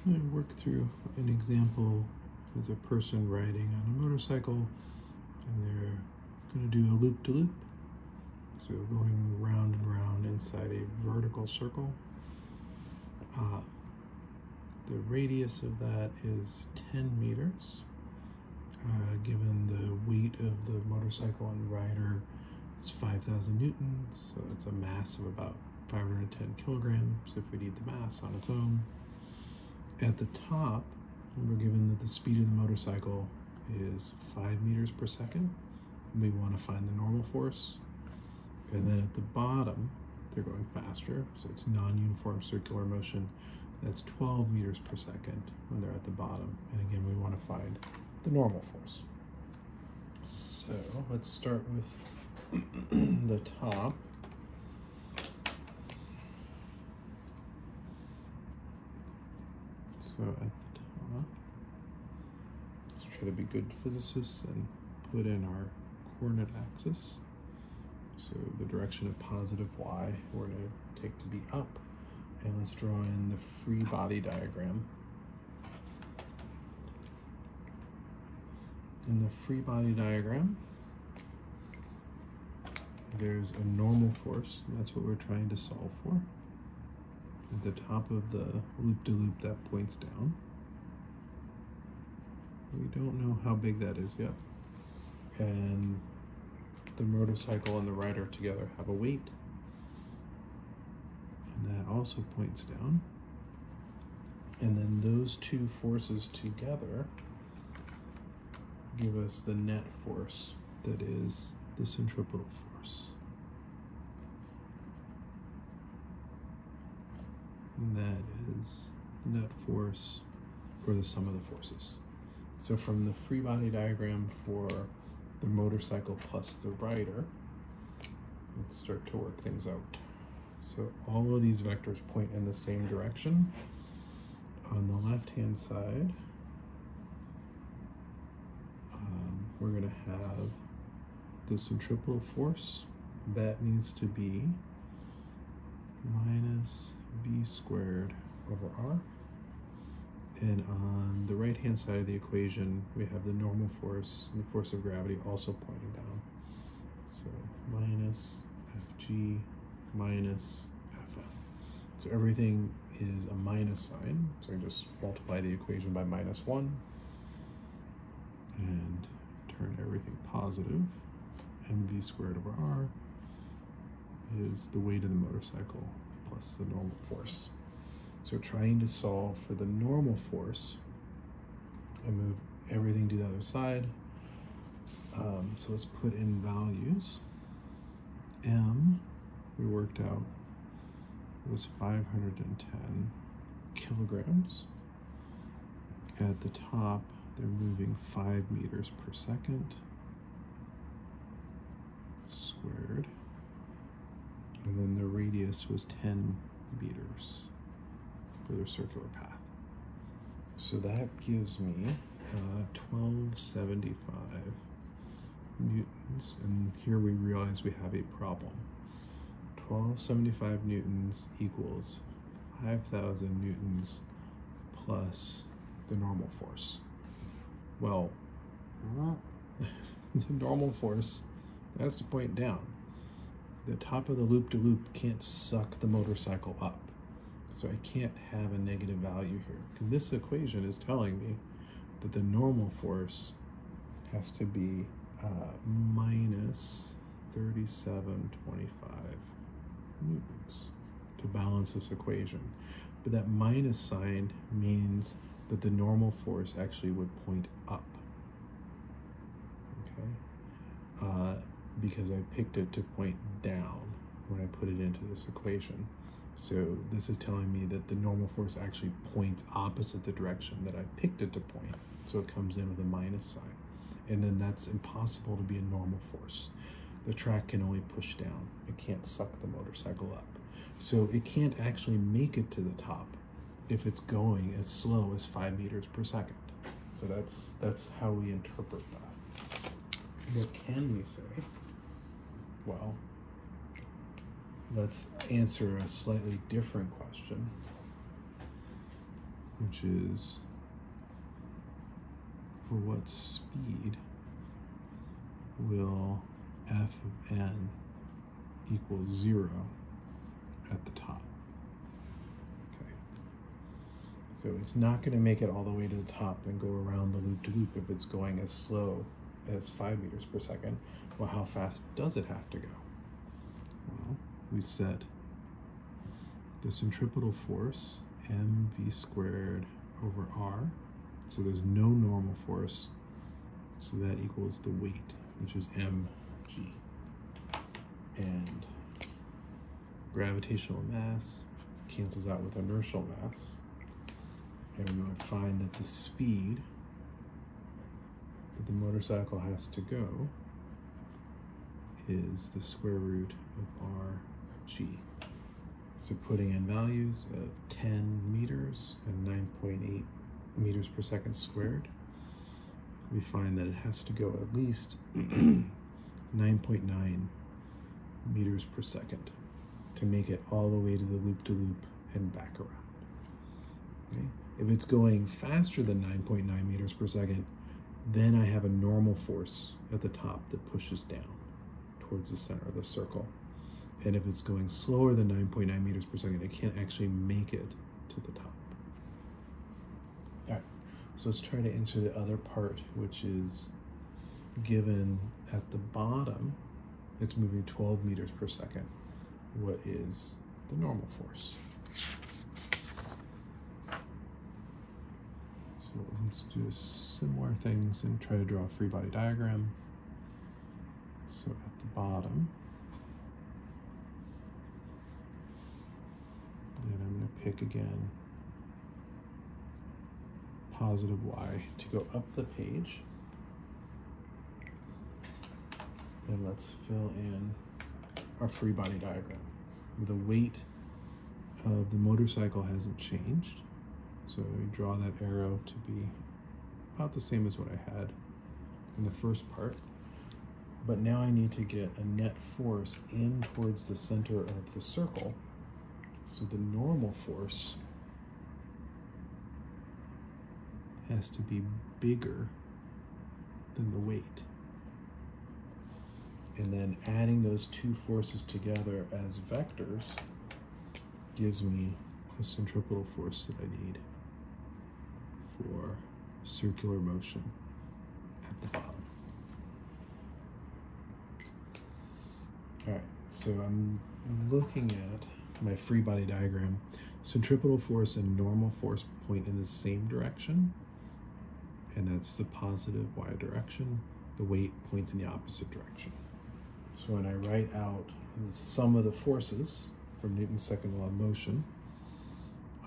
I'm going to work through an example. There's a person riding on a motorcycle, and they're going to do a loop-de-loop. So going round and round inside a vertical circle. The radius of that is 10 meters. Given the weight of the motorcycle and rider, it's 5,000 newtons, so it's a mass of about 510 kilograms if we need the mass on its own. At the top, we're given that the speed of the motorcycle is 5 meters per second. We want to find the normal force. And then at the bottom, they're going faster, so it's non-uniform circular motion. That's 12 meters per second when they're at the bottom. And again, we want to find the normal force. So let's start with the top. So at the top, let's try to be good physicists and put in our coordinate axis. So the direction of positive y, we're going to take to be up. And let's draw in the free body diagram. In the free body diagram, there's a normal force, and that's what we're trying to solve for. At the top of the loop-de-loop, that points down. We don't know how big that is yet. And the motorcycle and the rider together have a weight. And that also points down. And then those two forces together give us the net force that is the centripetal force. And that is the net force, or the sum of the forces. So from the free body diagram for the motorcycle plus the rider, let's start to work things out. So all of these vectors point in the same direction. On the left-hand side, we're going to have the centripetal force. That needs to be minus v squared over r. And on the right-hand side of the equation, we have the normal force and the force of gravity also pointing down. So minus fg minus fm. So everything is a minus sign. So I just multiply the equation by -1 and turn everything positive. Mv squared over r is the weight of the motorcycle plus the normal force. So trying to solve for the normal force, I move everything to the other side. So let's put in values. M, we worked out, was 510 kilograms. At the top, they're moving 5 meters per second squared. And then the radius was 10 meters for their circular path. So that gives me 1275 newtons. And here we realize we have a problem. 1275 newtons equals 5,000 newtons plus the normal force. Well, the normal force has to point down. The top of the loop-de-loop can't suck the motorcycle up. So I can't have a negative value here. And this equation is telling me that the normal force has to be minus 3725 newtons to balance this equation. But that minus sign means that the normal force actually would point up. Okay? Because I picked it to point down when I put it into this equation. So this is telling me that the normal force actually points opposite the direction that I picked it to point. So it comes in with a minus sign. And then that's impossible to be a normal force. The track can only push down. It can't suck the motorcycle up. So it can't actually make it to the top if it's going as slow as 5 meters per second. So that's how we interpret that. What can we say? Well, let's answer a slightly different question. which is for what speed will f of n equal 0 at the top. Okay. So it's not going to make it all the way to the top and go around the loop-to-loop if it's going as slow as 5 meters per second. Well, how fast does it have to go? Well, we set the centripetal force mv squared over r. So there's no normal force, so that equals the weight, which is mg. And gravitational mass cancels out with inertial mass. And we would find that the speed that the motorcycle has to go is the square root of rg. So putting in values of 10 meters and 9.8 meters per second squared, we find that it has to go at least 9.9 meters per second to make it all the way to the loop-to-loop and back around. Okay? If it's going faster than 9.9 meters per second, then I have a normal force at the top that pushes down towards the center of the circle. And if it's going slower than 9.9 meters per second, it can't actually make it to the top. All right, so let's try to answer the other part, which is given at the bottom, it's moving 12 meters per second. What is the normal force? So let's do similar things and try to draw a free body diagram. So at the bottom, and I'm going to pick again positive y to go up the page. And let's fill in our free body diagram. The weight of the motorcycle hasn't changed, so we draw that arrow to be about the same as what I had in the first part. But now I need to get a net force in towards the center of the circle. So the normal force has to be bigger than the weight. And then adding those two forces together as vectors gives me the centripetal force that I need for circular motion at the bottom. All right, so I'm looking at my free body diagram. Centripetal force and normal force point in the same direction, and that's the positive y direction. The weight points in the opposite direction. So when I write out the sum of the forces from Newton's second law of motion,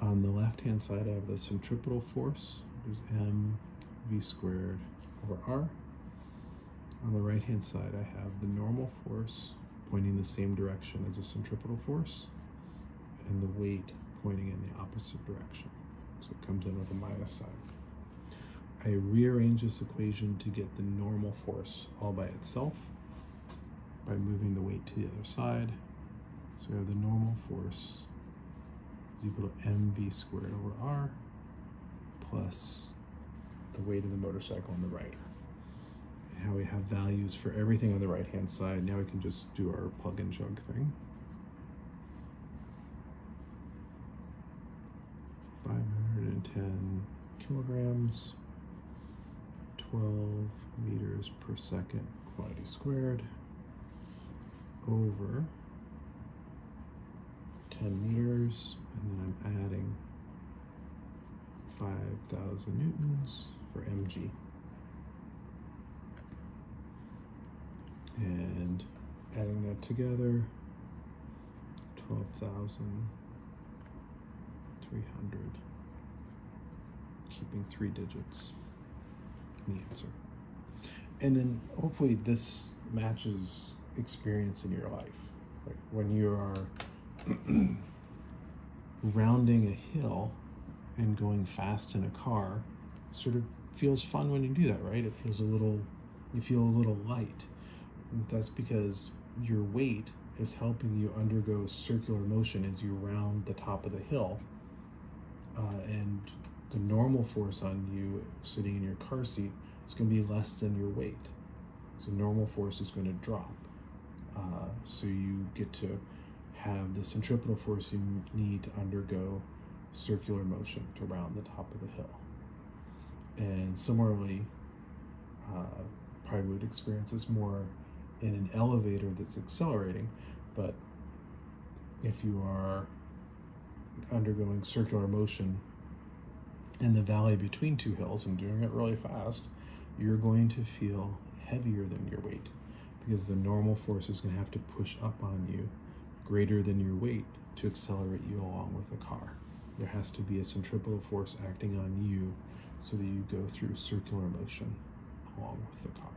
on the left-hand side I have the centripetal force, which is mv squared over r. On the right-hand side I have the normal force pointing the same direction as the centripetal force, and the weight pointing in the opposite direction. So it comes in with a minus sign. I rearrange this equation to get the normal force all by itself by moving the weight to the other side. So we have the normal force is equal to mv squared over r plus the weight of the motorcycle on the rider. And how we have values for everything on the right hand side. Now we can just do our plug and chug thing. 510 kilograms, 12 meters per second quantity squared over 10 meters, and then I'm adding 5,000 newtons for mg. And adding that together, 12,300, keeping 3 digits in the answer. And then hopefully this matches experience in your life. Like when you are rounding a hill and going fast in a car, sort of feels fun when you do that, right? It feels you feel a little light. And that's because your weight is helping you undergo circular motion as you round the top of the hill. And the normal force on you sitting in your car seat is going to be less than your weight. So normal force is going to drop. So you get to have the centripetal force you need to undergo circular motion around the top of the hill. And similarly, probably would experience this more in an elevator that's accelerating, but if you are undergoing circular motion in the valley between two hills and doing it really fast, you're going to feel heavier than your weight, because the normal force is going to have to push up on you greater than your weight to accelerate you along with the car. There has to be a centripetal force acting on you so that you go through circular motion along with the car.